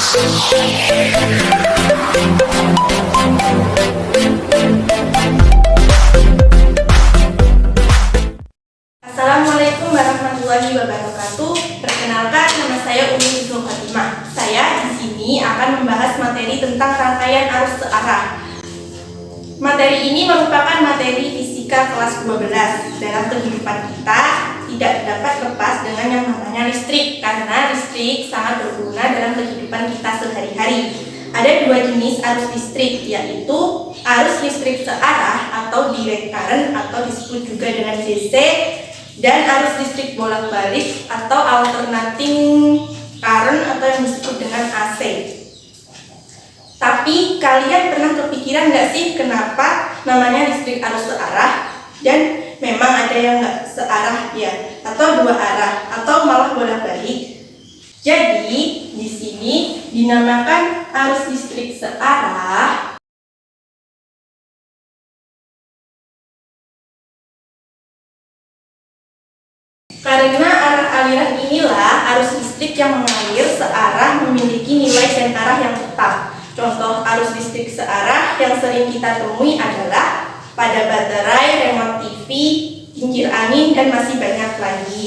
Assalamualaikum warahmatullahi wabarakatuh. Perkenalkan, nama saya Umi Husnul Khotimah. Saya di sini akan membahas materi tentang rangkaian arus searah. Materi ini merupakan materi fisika kelas 12. Dalam kehidupan kita tidak dapat lepas dengan yang namanya listrik, karena listrik sangat berguna dalam kehidupan kita sehari-hari. Ada dua jenis arus listrik, yaitu arus listrik searah atau direct current atau disebut juga dengan DC, dan arus listrik bolak-balik atau alternating current atau yang disebut dengan AC. Tapi kalian pernah kepikiran nggak sih kenapa namanya listrik arus searah? Dan memang ada yang nggak searah ya, atau dua arah, atau malah bolak-balik. Jadi di sini dinamakan arus listrik searah karena arah aliran inilah arus listrik yang mengalir searah memiliki nilai dan arah yang tetap. Contoh arus listrik searah yang sering kita temui adalah pada baterai, remote TV, kincir angin, dan masih banyak lagi.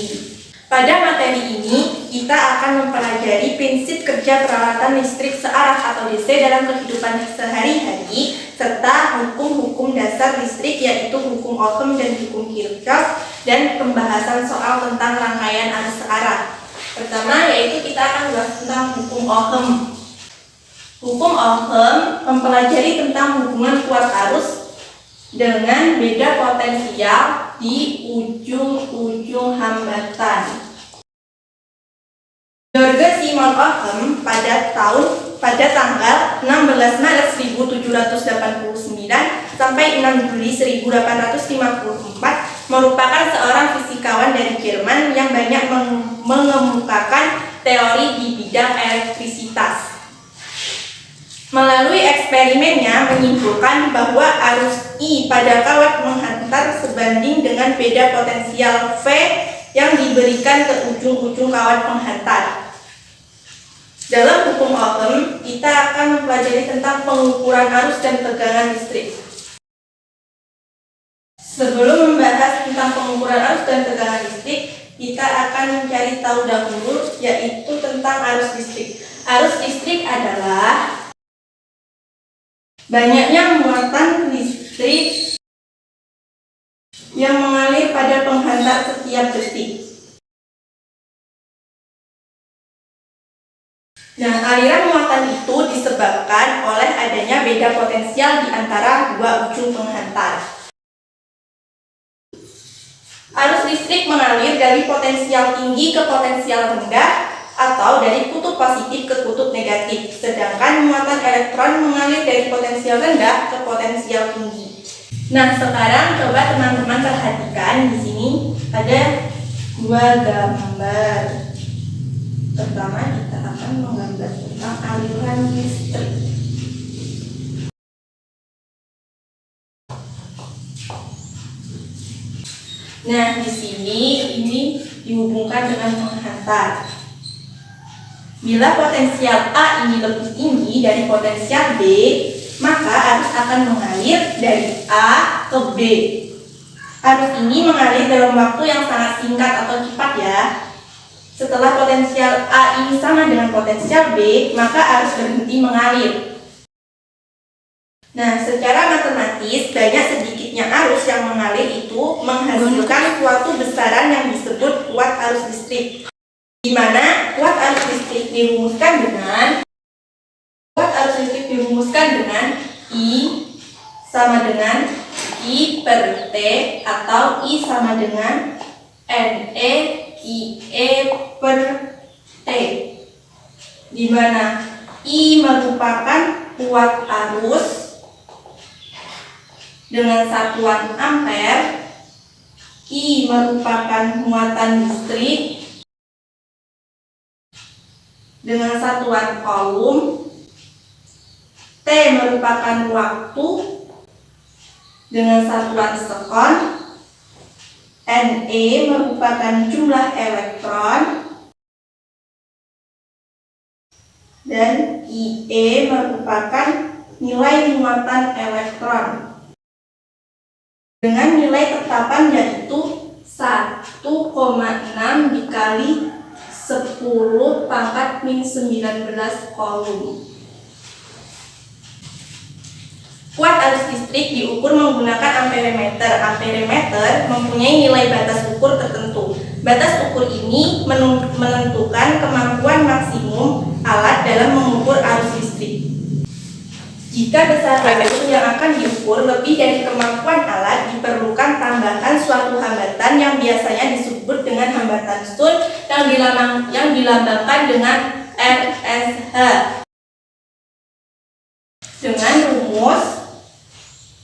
Pada materi ini, kita akan mempelajari prinsip kerja peralatan listrik searah atau DC dalam kehidupan sehari-hari, serta hukum-hukum dasar listrik yaitu hukum Ohm dan hukum Kirchhoff, dan pembahasan soal tentang rangkaian arus searah. Pertama yaitu kita akan bahas tentang hukum Ohm. Hukum Ohm mempelajari tentang hubungan kuat arus dengan beda potensial di ujung-ujung hambatan. George Simon Ohm pada tanggal 16 Maret 1789 sampai 6 Juli 1854 merupakan seorang fisikawan dari Jerman yang banyak mengemukakan teori di bidang elektrisitas. Melalui eksperimennya menyimpulkan bahwa arus I pada kawat menghantar sebanding dengan beda potensial V yang diberikan ke ujung-ujung kawat penghantar. Dalam hukum Ohm, kita akan mempelajari tentang pengukuran arus dan tegangan listrik. Sebelum membahas tentang pengukuran arus dan tegangan listrik, kita akan mencari tahu dahulu yaitu tentang arus listrik. Arus listrik adalah banyaknya muatan listrik yang mengalir pada penghantar setiap detik. Nah, aliran muatan itu disebabkan oleh adanya beda potensial di antara dua ujung penghantar. Arus listrik mengalir dari potensial tinggi ke potensial rendah atau dari kutub positif ke kutub negatif, sedangkan muatan elektron mengalir dari potensial rendah ke potensial tinggi. Nah, sekarang coba teman-teman perhatikan di sini ada dua gambar. Pertama kita akan menggambar tentang aliran listrik. Nah, di sini ini dihubungkan dengan penghantar. Bila potensial A ini lebih tinggi dari potensial B, maka arus akan mengalir dari A ke B. Arus ini mengalir dalam waktu yang sangat singkat atau cepat ya. Setelah potensial A ini sama dengan potensial B, maka arus berhenti mengalir. Nah, secara matematis, banyak sedikitnya arus yang mengalir itu menghasilkan suatu besaran yang disebut kuat arus listrik, di mana kuat arus listrik dirumuskan dengan I sama dengan I per T atau I sama dengan NE IE per T, di mana I merupakan kuat arus dengan satuan ampere, I merupakan muatan listrik dengan satuan ohm, T merupakan waktu dengan satuan sekon, Ne merupakan jumlah elektron, dan IE merupakan nilai muatan elektron dengan nilai tetapan yaitu 1,6 dikali 10 pangkat min 19 coulomb. Kuat arus listrik diukur menggunakan amperemeter. Amperemeter mempunyai nilai batas ukur tertentu. Batas ukur ini menentukan kemampuan maksimum alat dalam mengukur arus listrik. Jika besar arus yang akan diukur lebih dari kemampuan alat, diperlukan tambahan suatu hambatan yang biasanya disebut dengan hambatan Sun yang dilambangkan dengan RSH. Dengan rumus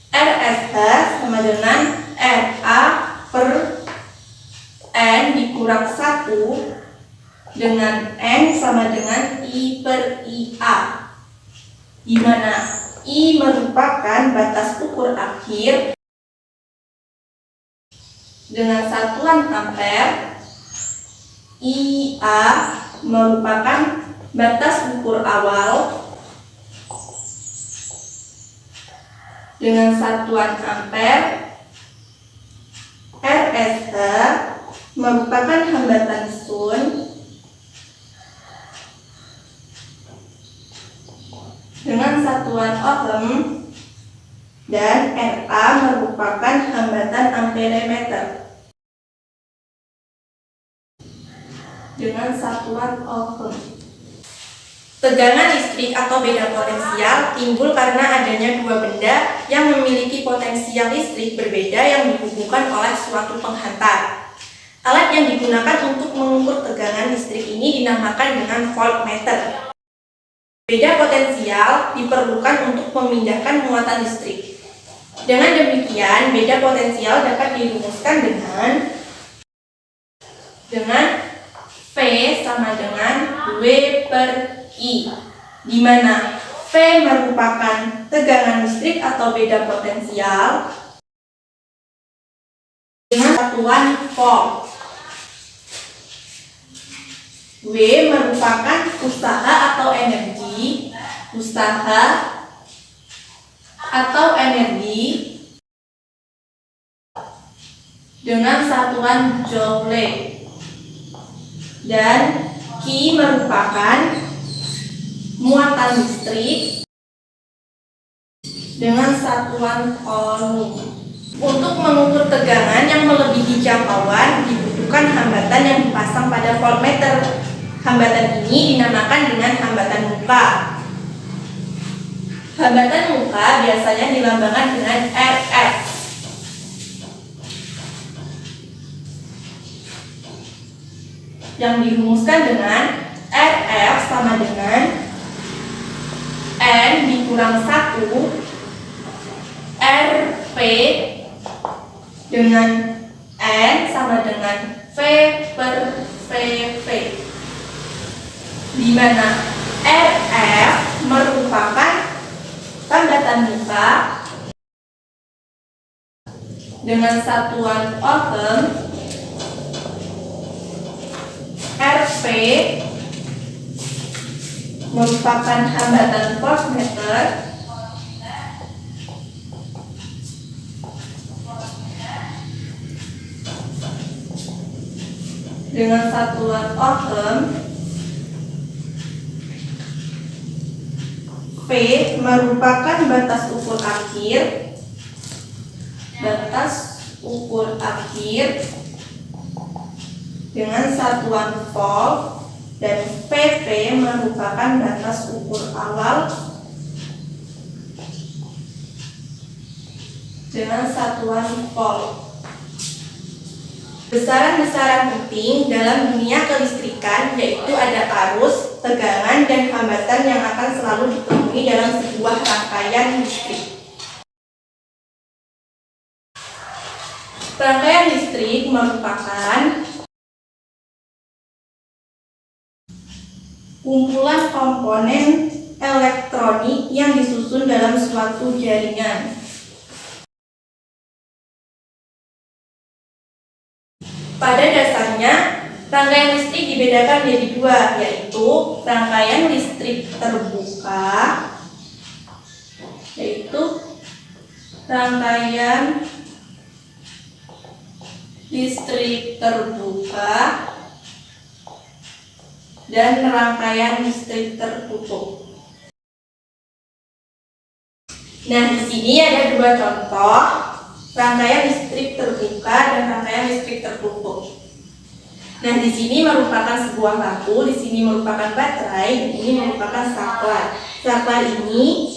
RSH sama dengan RA per N dikurang 1 dengan N sama dengan I per IA, di mana I merupakan batas ukur akhir dengan satuan ampere, IA merupakan batas ukur awal dengan satuan ampere, RSH merupakan hambatan Sun dengan satuan ohm, dan RA merupakan hambatan amperemeter dengan satuan ohm. Tegangan listrik atau beda potensial timbul karena adanya dua benda yang memiliki potensial listrik berbeda yang dihubungkan oleh suatu penghantar. Alat yang digunakan untuk mengukur tegangan listrik ini dinamakan dengan voltmeter. Beda potensial diperlukan untuk memindahkan muatan listrik. Dengan demikian, beda potensial dapat dirumuskan dengan V sama dengan W per I, di mana V merupakan tegangan listrik atau beda potensial dengan satuan volt. W merupakan usaha atau energi dengan satuan joule, dan Q merupakan muatan listrik dengan satuan coulomb. Untuk mengukur tegangan yang melebihi jangkauan dibutuhkan hambatan yang dipasang pada voltmeter. Hambatan ini dinamakan dengan hambatan muka. Hambatan muka biasanya dilambangkan dengan RF. Yang dirumuskan dengan RF sama dengan N dikurang 1 RP dengan N sama dengan V per VV, di mana RF merupakan hambatan muka dengan satuan ohm, RP merupakan hambatan voltmeter dengan satuan ohm, P merupakan batas ukur akhir dengan satuan volt, dan PV merupakan batas ukur awal dengan satuan volt. Besaran-besaran penting dalam dunia kelistrikan yaitu ada arus, tegangan, dan hambatan yang akan selalu ditemui dalam sebuah rangkaian listrik. Rangkaian listrik merupakan kumpulan komponen elektronik yang disusun dalam suatu jaringan. Pada dasarnya, Rangkaian listrik dibedakan menjadi dua, yaitu rangkaian listrik terbuka, dan rangkaian listrik tertutup. Nah, di sini ada dua contoh rangkaian listrik terbuka dan rangkaian listrik tertutup. Nah, di sini merupakan sebuah lampu, di sini merupakan baterai, dan ini merupakan saklar. Saklar ini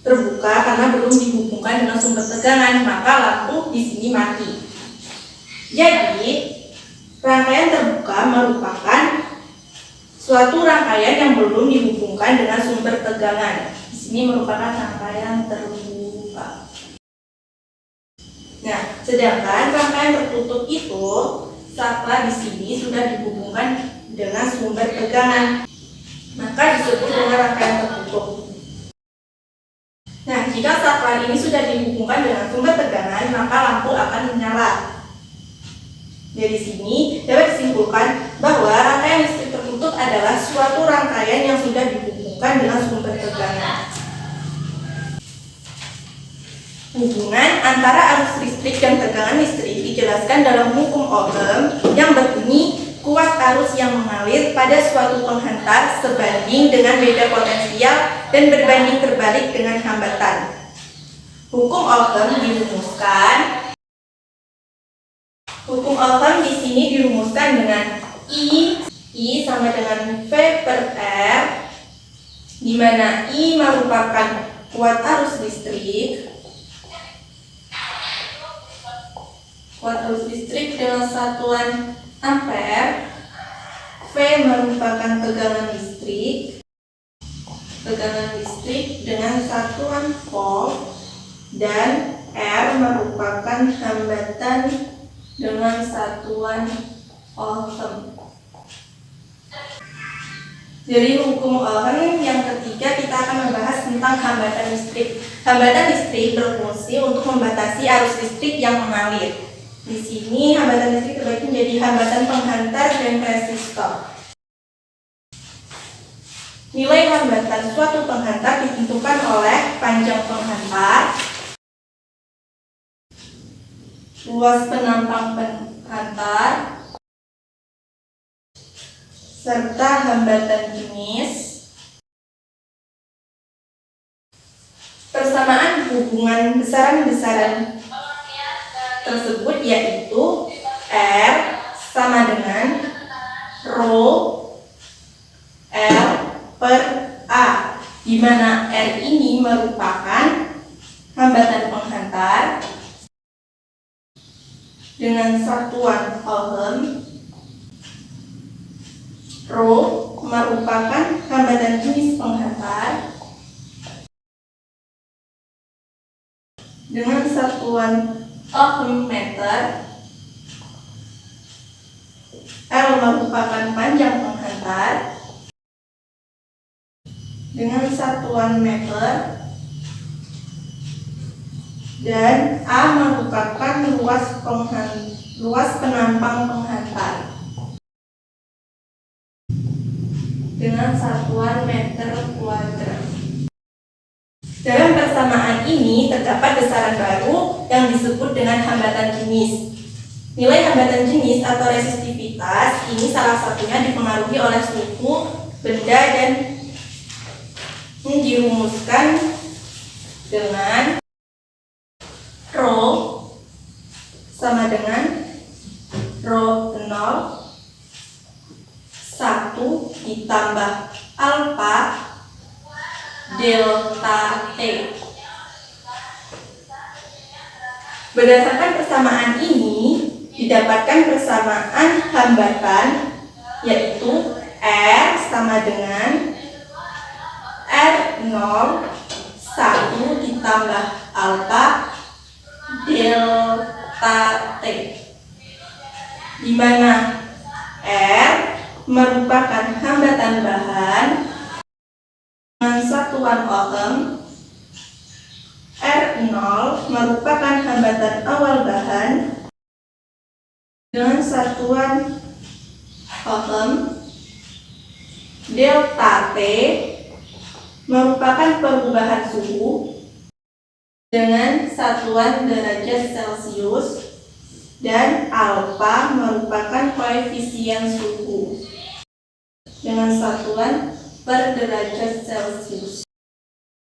terbuka karena belum dihubungkan dengan sumber tegangan, maka lampu di sini mati. Jadi, rangkaian terbuka merupakan suatu rangkaian yang belum dihubungkan dengan sumber tegangan. Di sini merupakan rangkaian terbuka. Nah, sedangkan rangkaian tertutup itu saklar di sini sudah dihubungkan dengan sumber tegangan, maka disebut dengan rangkaian tertutup. Nah, jika saklar ini sudah dihubungkan dengan sumber tegangan, maka lampu akan menyala. Dari sini dapat disimpulkan bahwa rangkaian listrik tertutup adalah suatu rangkaian yang sudah dihubungkan dengan sumber tegangan. Hubungan antara arus listrik dan tegangan listrik dijelaskan dalam hukum Ohm yang berbunyi kuat arus yang mengalir pada suatu penghantar sebanding dengan beda potensial dan berbanding terbalik dengan hambatan. Hukum Ohm di sini dirumuskan dengan I sama dengan V per R, di mana I merupakan kuat arus listrik. Kuat arus listrik dengan satuan ampere, V merupakan tegangan listrik dengan satuan volt, dan R merupakan hambatan dengan satuan ohm. Dari hukum Ohm yang ketiga, kita akan membahas tentang hambatan listrik. Hambatan listrik berfungsi untuk membatasi arus listrik yang mengalir. Di sini hambatan listrik terbagi menjadi hambatan penghantar dan resistor. Nilai hambatan suatu penghantar ditentukan oleh panjang penghantar, luas penampang penghantar, serta hambatan jenis. Persamaan hubungan besaran-besaran tersebut yaitu R sama dengan Rho L per A, di mana R ini merupakan hambatan penghantar dengan satuan ohm, Rho merupakan hambatan jenis penghantar dengan satuan ohm meter, L merupakan panjang penghantar dengan satuan meter, dan A merupakan luas penampang penghantar dengan satuan meter kuadrat. Dalam persamaan ini terdapat besaran baru yang disebut dengan hambatan jenis. Nilai hambatan jenis atau resistivitas ini salah satunya dipengaruhi oleh suhu benda dan dirumuskan dengan Rho sama dengan Rho 0 1 ditambah alfa delta T. Berdasarkan persamaan ini didapatkan persamaan hambatan, yaitu R sama dengan R0 1 ditambah alfa delta T, di mana R merupakan hambatan bahan dengan satuan ohm, R0 merupakan hambatan awal bahan dengan satuan ohm. Delta T merupakan perubahan suhu dengan satuan derajat Celcius, dan alfa merupakan koefisien suhu dengan satuan per derajat Celcius.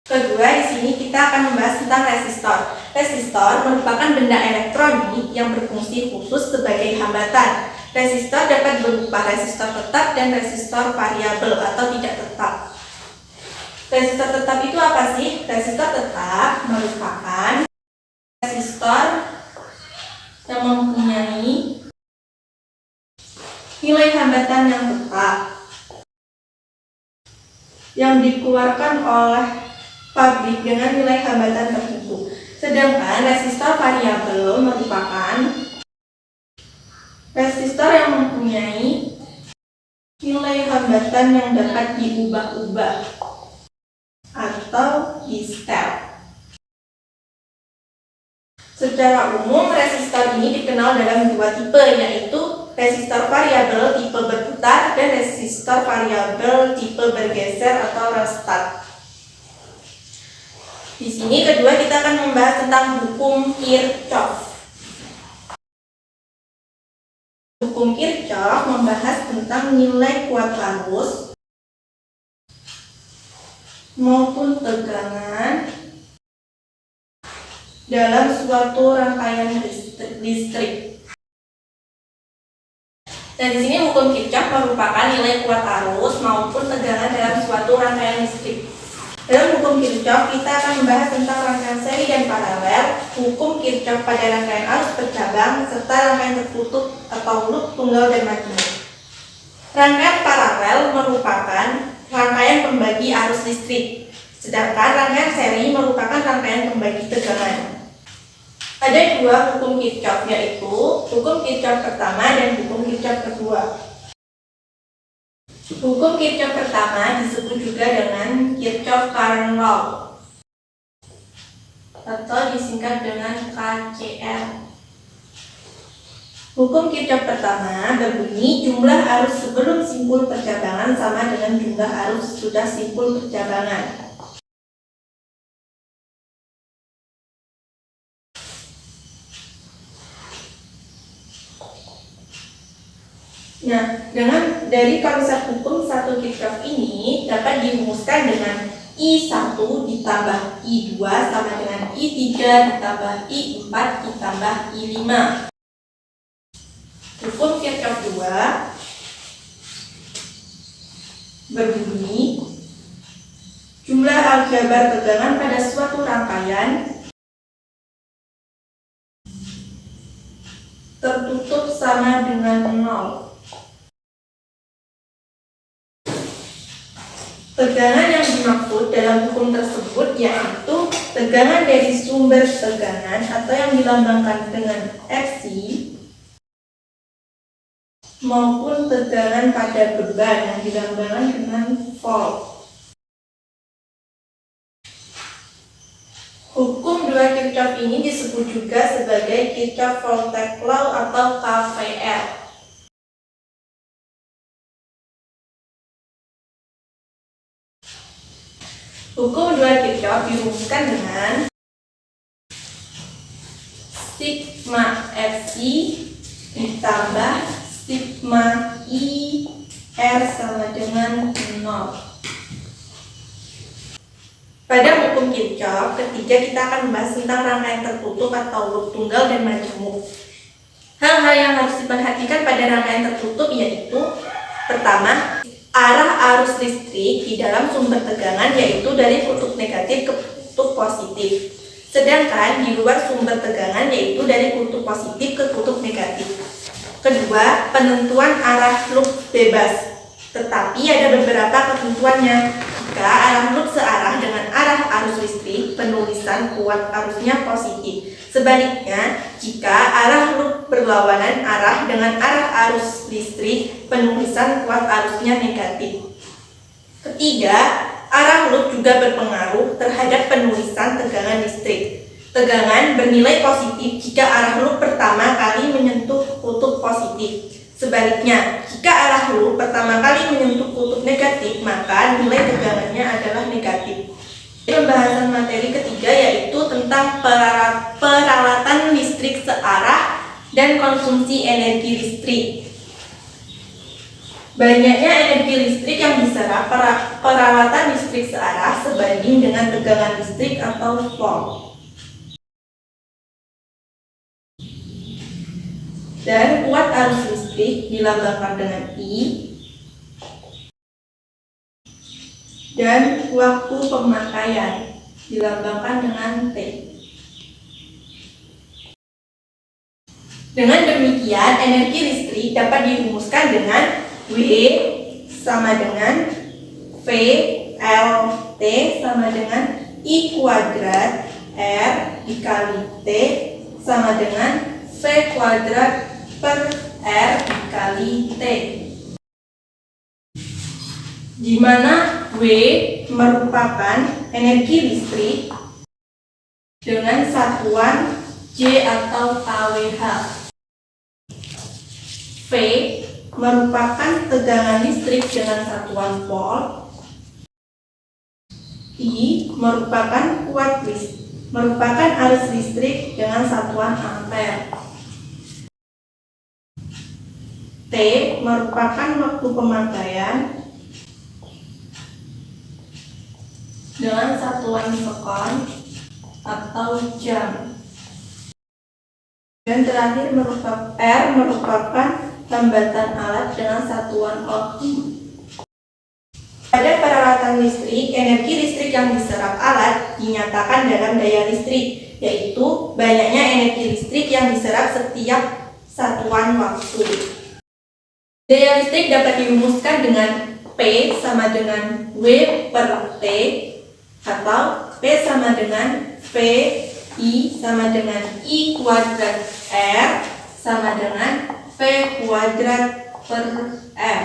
Kedua, di sini kita akan membahas tentang resistor. Resistor merupakan benda elektronik yang berfungsi khusus sebagai hambatan. Resistor dapat berupa resistor tetap dan resistor variabel atau tidak tetap. Resistor tetap itu apa sih? Resistor tetap merupakan resistor yang mempunyai nilai hambatan yang tetap yang dikeluarkan oleh pabrik dengan nilai hambatan tertentu. Sedangkan resistor variabel merupakan resistor yang mempunyai nilai hambatan yang dapat diubah-ubah atau di-step. Secara umum, resistor ini dikenal dalam dua tipe, yaitu resistor variabel tipe berputar dan resistor variabel tipe bergeser atau restart. Di sini kedua kita akan membahas tentang hukum Kirchhoff. Hukum Kirchhoff membahas tentang nilai kuat arus maupun tegangan dalam suatu rangkaian listrik. Dan di sini hukum Kirchhoff merupakan nilai kuat arus maupun tegangan dalam suatu rangkaian listrik. Dalam hukum Kirchhoff kita akan membahas tentang rangkaian seri dan paralel, hukum Kirchhoff pada rangkaian arus bercabang, serta rangkaian tertutup atau loop tunggal dan majemuk. Rangkaian paralel merupakan rangkaian pembagi arus listrik, sedangkan rangkaian seri merupakan rangkaian pembagi tegangan. Ada dua hukum Kirchhoff, yaitu hukum Kirchhoff pertama dan hukum Kirchhoff kedua. Hukum Kirchhoff pertama disebut juga dengan Kirchhoff Current Law atau disingkat dengan KCL. Hukum Kirchhoff pertama berbunyi jumlah arus sebelum simpul percabangan sama dengan jumlah arus sudah simpul percabangan. Nah, dari konsep hukum satu Kirchhoff ini dapat dirumuskan dengan I1 ditambah I2 sama dengan I3 ditambah I4 ditambah I5. Hukum Kirchhoff 2 berbunyi jumlah aljabar tegangan pada suatu rangkaian tertutup sama dengan 0. Tegangan yang dimaksud dalam hukum tersebut yaitu tegangan dari sumber tegangan atau yang dilambangkan dengan Fc maupun tegangan pada beban yang dilambangkan dengan volt. Hukum 2 Kirchhoff ini disebut juga sebagai Kirchhoff Voltage Law atau KVL. Hukum 2 Kirchhoff dirumuskan dengan sigma Fc ditambah sigma IR sama dengan 0. Pada hukum Kirchhoff ketiga kita akan membahas tentang rangkaian tertutup atau loop tunggal dan majemuk. Hal-hal yang harus diperhatikan pada rangkaian tertutup yaitu pertama, arah arus listrik di dalam sumber tegangan yaitu dari kutub negatif ke kutub positif. Sedangkan di luar sumber tegangan yaitu dari kutub positif ke kutub negatif. Kedua, penentuan arah loop bebas. Tetapi ada beberapa ketentuannya. Jika arah loop searah dengan arah arus listrik, penulisan kuat arusnya positif. Sebaliknya, jika arah loop berlawanan arah dengan arah arus listrik, penulisan kuat arusnya negatif. Ketiga, arah loop juga berpengaruh terhadap penulisan tegangan listrik. Tegangan bernilai positif jika arah loop pertama kali menyentuh kutub positif. Sebaliknya, jika arah loop pertama kali menyentuh kutub negatif, maka nilai tegangannya adalah negatif. Pembahasan materi ketiga yaitu tentang peralatan listrik searah dan konsumsi energi listrik. Banyaknya energi listrik yang diserap peralatan listrik searah sebanding dengan tegangan listrik atau volt. Dan kuat arus listrik dilambangkan dengan I, dan waktu pemakaian dilambangkan dengan T. Dengan demikian, energi listrik dapat dirumuskan dengan W sama dengan V L T sama dengan I kuadrat R dikali T sama dengan V kuadrat per R dikali T, di mana W merupakan energi listrik dengan satuan J atau kWh. V merupakan tegangan listrik dengan satuan volt. I merupakan arus listrik dengan satuan ampere. T merupakan waktu pemakaian dengan satuan sekon atau jam. Dan terakhir R merupakan hambatan alat dengan satuan ohm. Pada peralatan listrik, energi listrik yang diserap alat dinyatakan dalam daya listrik, yaitu banyaknya energi listrik yang diserap setiap satuan waktu. Daya listrik dapat dirumuskan dengan P sama dengan W per T, atau P sama dengan V I sama dengan I kuadrat R sama dengan V kuadrat per R,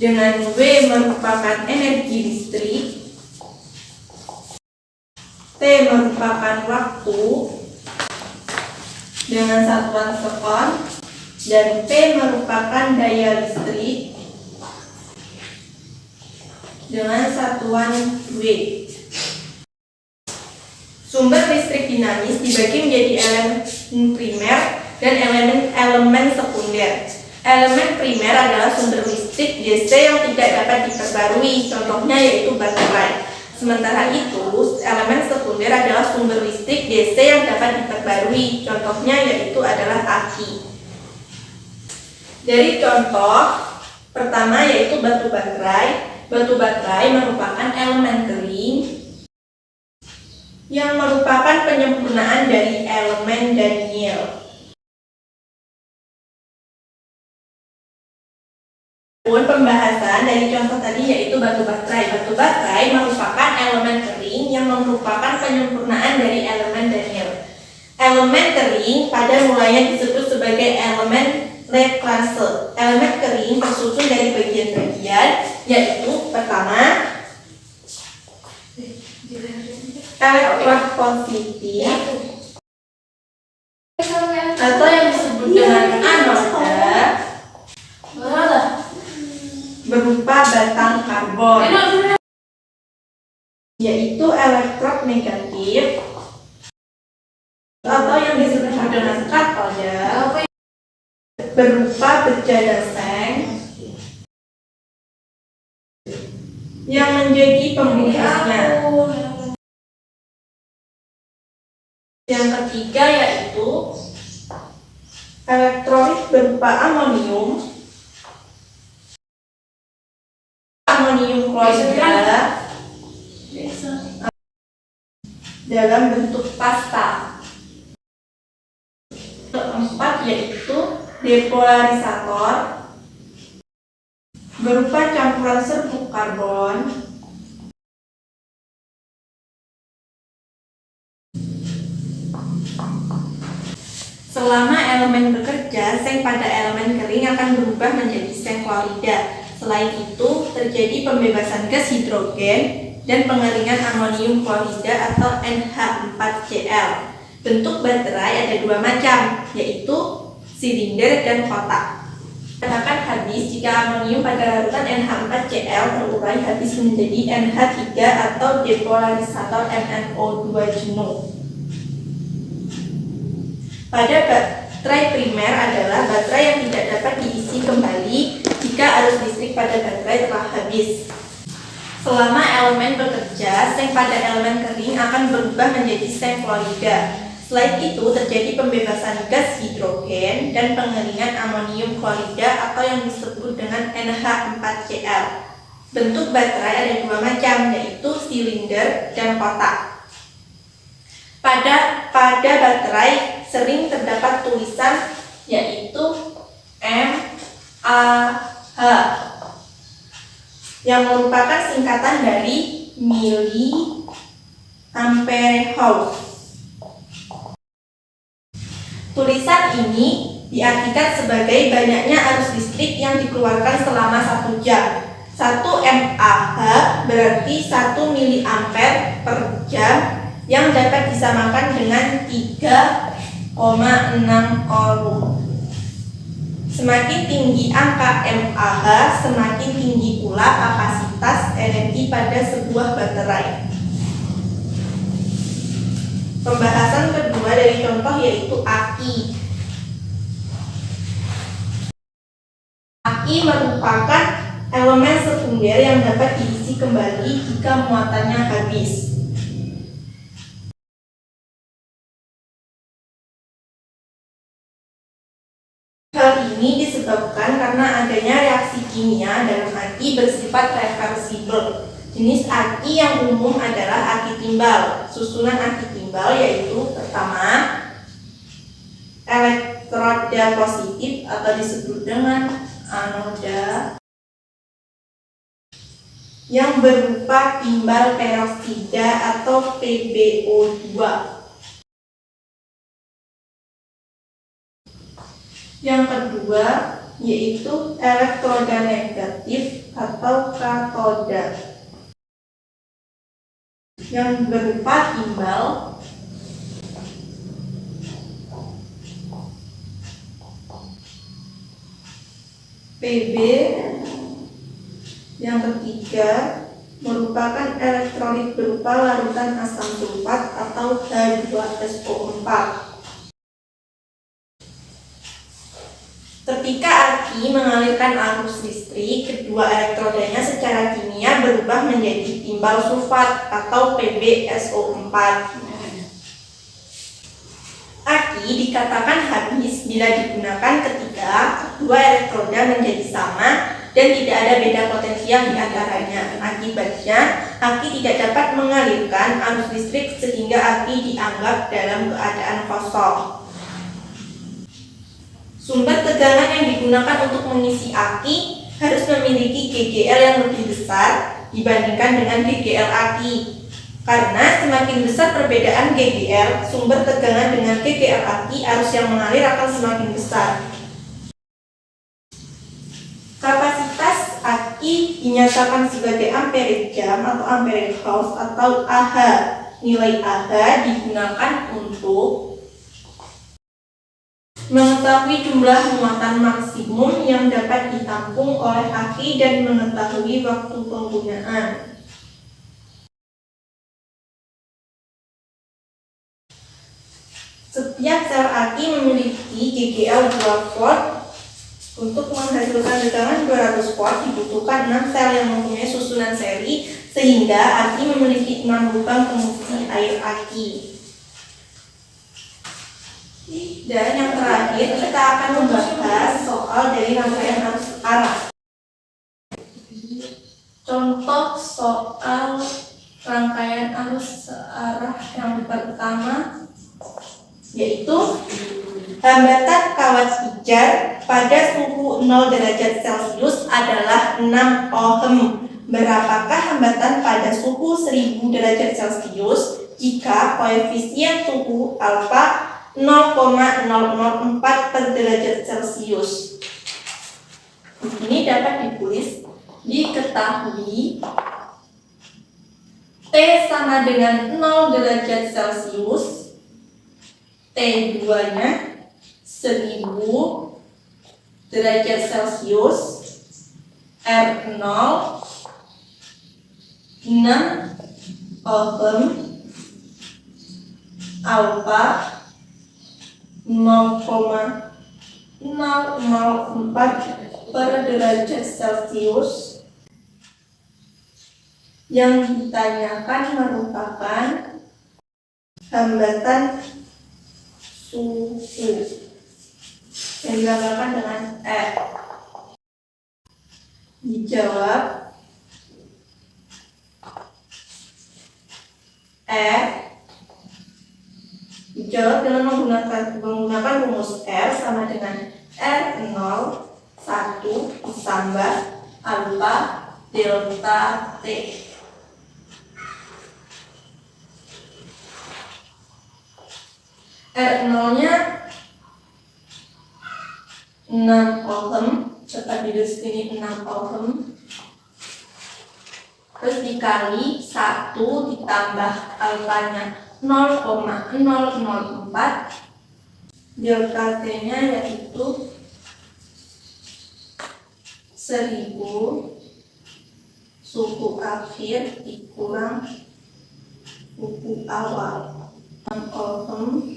dengan W merupakan energi listrik, T merupakan waktu dengan satuan sekon, dan P merupakan daya listrik dengan satuan W. Sumber listrik dinamis dibagi menjadi elemen primer dan elemen sekunder. Elemen primer adalah sumber listrik DC yang tidak dapat diperbarui, contohnya yaitu baterai. Sementara itu, elemen sekunder adalah sumber listrik DC yang dapat diperbarui, contohnya yaitu adalah aki. Dari contoh pertama yaitu batu baterai. Batu baterai merupakan elemen kering yang merupakan penyempurnaan dari elemen Daniel. Pembahasan dari contoh tadi yaitu batu baterai. Batu baterai merupakan elemen kering yang merupakan penyempurnaan dari elemen Daniel. Elemen kering pada mulanya disebut sebagai elemen Laplace. Elemen kering tersusun dari bagian-bagian, yaitu pertama elektron positif atau yang disebut dengan anoda berupa batang karbon, yaitu elektron negatif atau yang disebut dengan katoda berupa bejana seng yang menjadi pembungkusnya. Yang ketiga yaitu elektrolit berupa amonium klorida dalam bentuk pasta. Keempat yaitu depolarisator berupa campuran serbuk karbon selama elemen bekerja, seng pada elemen kering akan berubah menjadi seng klorida. Selain itu, terjadi pembebasan gas hidrogen dan pengeringan amonium klorida atau NH4Cl. Bentuk baterai ada dua macam, yaitu silinder dan kotak. Katakan habis jika amonium pada larutan NH4Cl terurai habis menjadi NH3 atau depolarisator MnO2 jenuh. Pada baterai primer adalah baterai yang tidak dapat diisi kembali jika arus listrik pada baterai telah habis. Selama elemen bekerja, seng pada elemen kering akan berubah menjadi seng klorida. Selain itu, terjadi pembebasan gas hidrogen dan pengeringan amonium klorida atau yang disebut dengan NH4Cl. Bentuk baterai ada dua macam, yaitu silinder dan kotak. Pada baterai sering terdapat tulisan yaitu mAh yang merupakan singkatan dari milliampere-hours. Tulisan ini diartikan sebagai banyaknya arus listrik yang dikeluarkan selama 1 jam. 1 mAh berarti 1 miliampere per jam yang dapat disamakan dengan 3,6 coulomb. Semakin tinggi angka mAh, semakin tinggi pula kapasitas energi pada sebuah baterai. Pembahasan kedua dari contoh yaitu aki. Aki merupakan elemen sekunder yang dapat diisi kembali jika muatannya habis. Hal ini disebabkan karena adanya reaksi kimia dalam aki bersifat reversibel. Jenis aki yang umum adalah aki timbal. Susunan aki timbal yaitu pertama, elektroda positif atau disebut dengan anoda yang berupa timbal peroksida atau PbO2. Yang kedua yaitu elektroda negatif atau katoda yang berupa timbal Pb. Yang ketiga merupakan elektrolit berupa larutan asam sulfat atau H2SO4. Ketika aki mengalirkan arus listrik, kedua elektrodanya secara kimia berubah menjadi timbal sulfat atau PbSO4. Aki dikatakan habis bila digunakan ketika kedua elektroda menjadi sama dan tidak ada beda potensial di antaranya. Akibatnya, aki tidak dapat mengalirkan arus listrik sehingga aki dianggap dalam keadaan kosong. Sumber tegangan yang digunakan untuk mengisi aki harus memiliki GGL yang lebih besar dibandingkan dengan GGL aki. Karena semakin besar perbedaan GGL, sumber tegangan dengan GGL aki, arus yang mengalir akan semakin besar. Kapasitas aki dinyatakan sebagai ampere jam atau ampere hours atau Ah. Nilai Ah digunakan untuk mengetahui jumlah muatan maksimum yang dapat ditampung oleh aki dan mengetahui waktu penggunaan. Setiap sel aki memiliki GGL 2 volt. Untuk menghasilkan tegangan 200 volt dibutuhkan 6 sel yang mempunyai susunan seri, sehingga aki memiliki 6 lubang pengisi air aki. Dan yang terakhir kita akan membahas soal dari rangkaian arus arah. Contoh soal rangkaian arus arah yang pertama yaitu hambatan kawat pijar pada suhu 0 derajat Celcius adalah 6 ohm. Berapakah hambatan pada suhu 1000 derajat Celcius jika koefisien suhu alfa 0,004 per derajat Celcius? Ini dapat ditulis, diketahui T sama dengan 0 derajat Celcius, T2 nya 1000 derajat Celcius, R0 6 ohm, alfa 0,004 per derajat Celcius. Yang ditanyakan merupakan hambatan suhu yang digambarkan dengan R. Dijawab R. Dijawab dengan menggunakan rumus R sama dengan R0 1 ditambah alfa delta T. R0-nya 6 ohm, cepat di sini 6 ohm. Terus dikali 1 ditambah alfanya 0,004. Delta T-nya yaitu 1000 suhu akhir dikurang suhu awal. 6 ohm.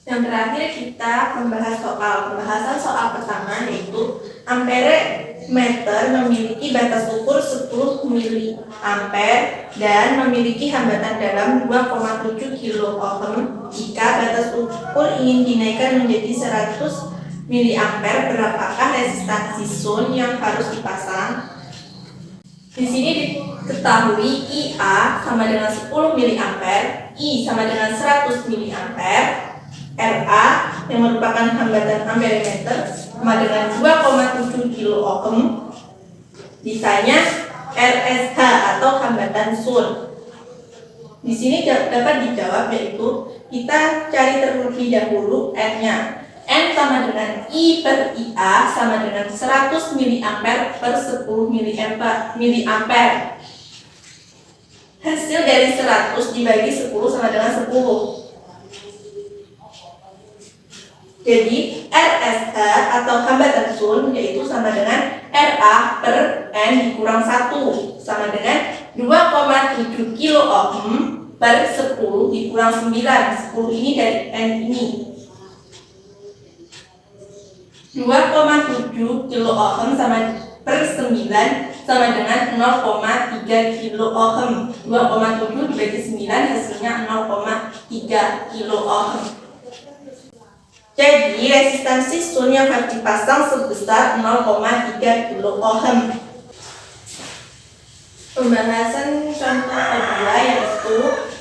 Yang terakhir kita pembahasan soal pertama, yaitu ampere meter memiliki batas ukur 10 mA dan memiliki hambatan dalam 2,7 kilo ohm. Jika batas ukur ingin dinaikkan menjadi 100 mA, berapakah resistansi sun yang harus dipasang? Di sini diketahui IA sama dengan 10 mA, I sama dengan 100 mA, RA yang merupakan hambatan amperemeter sama dengan 2,7 kilo ohm. Ditanya RSH atau hambatan sun. Di sini dapat dijawab, yaitu kita cari terlebih dahulu N-nya. N sama dengan I per IA sama dengan 100 mA per 10 mA. Hasil dari 100 dibagi 10 sama dengan 10. Jadi RSH atau hambatan sun yaitu sama dengan RA per N dikurang 1 sama dengan 2,7 kilo ohm per 10 dikurang 9. 10 ini dari N ini. 2,7 kilo ohm sama per 9 sama dengan 0,3 kilo ohm. 2,7 dibagi 9 hasilnya 0,3 kilo ohm. Jadi resistansi sun yang harus dipasang sebesar 0,3 kilo ohm. Pembahasan contoh kedua yaitu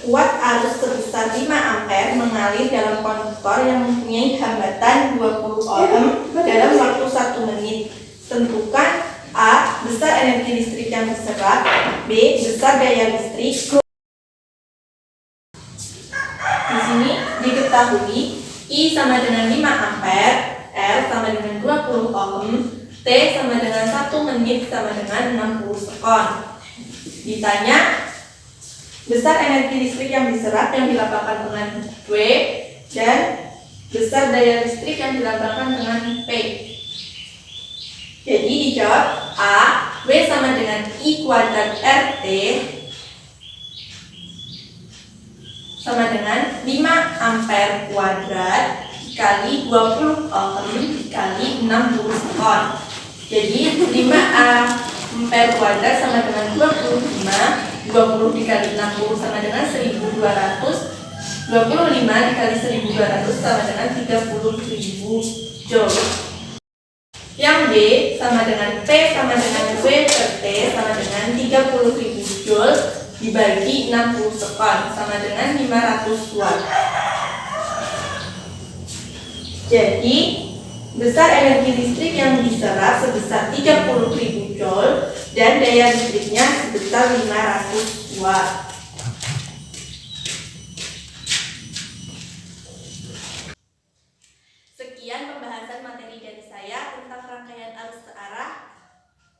kuat arus sebesar 5 ampere mengalir dalam konduktor yang mempunyai hambatan 20 ohm dalam waktu 1 menit. Tentukan A. Besar energi listrik yang diserap, B. Besar daya listrik. Di sini diketahui I sama dengan 5 ampere, R sama dengan 20 ohm, T sama dengan 1 menit sama dengan 60 sekon. Ditanya besar energi listrik yang diserap yang dilambangkan dengan W dan besar daya listrik yang dilambangkan dengan P. Jadi dijawab A. W sama dengan I kuadrat RT sama dengan 5 ampere kuadrat dikali 20 ohm dikali 60 sekon. Jadi 5 ampere kuadrat sama dengan 25, 20 dikali 60 sama dengan 1200, 25 dikali 1200 sama dengan 30.000 joule. Yang B sama dengan P sama dengan W per T sama dengan 30.000 joule dibagi 60 sekon sama dengan 500 watt. Jadi besar energi listrik yang diserap sebesar 30.000 joule dan daya listriknya sebesar 500 watt. Sekian pembahasan materi dari saya tentang rangkaian arus searah.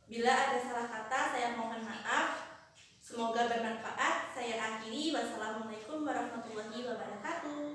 Bila ada salah kata, saya mohon maaf. Semoga bermanfaat. Saya akhiri. Wassalamualaikum warahmatullahi wabarakatuh.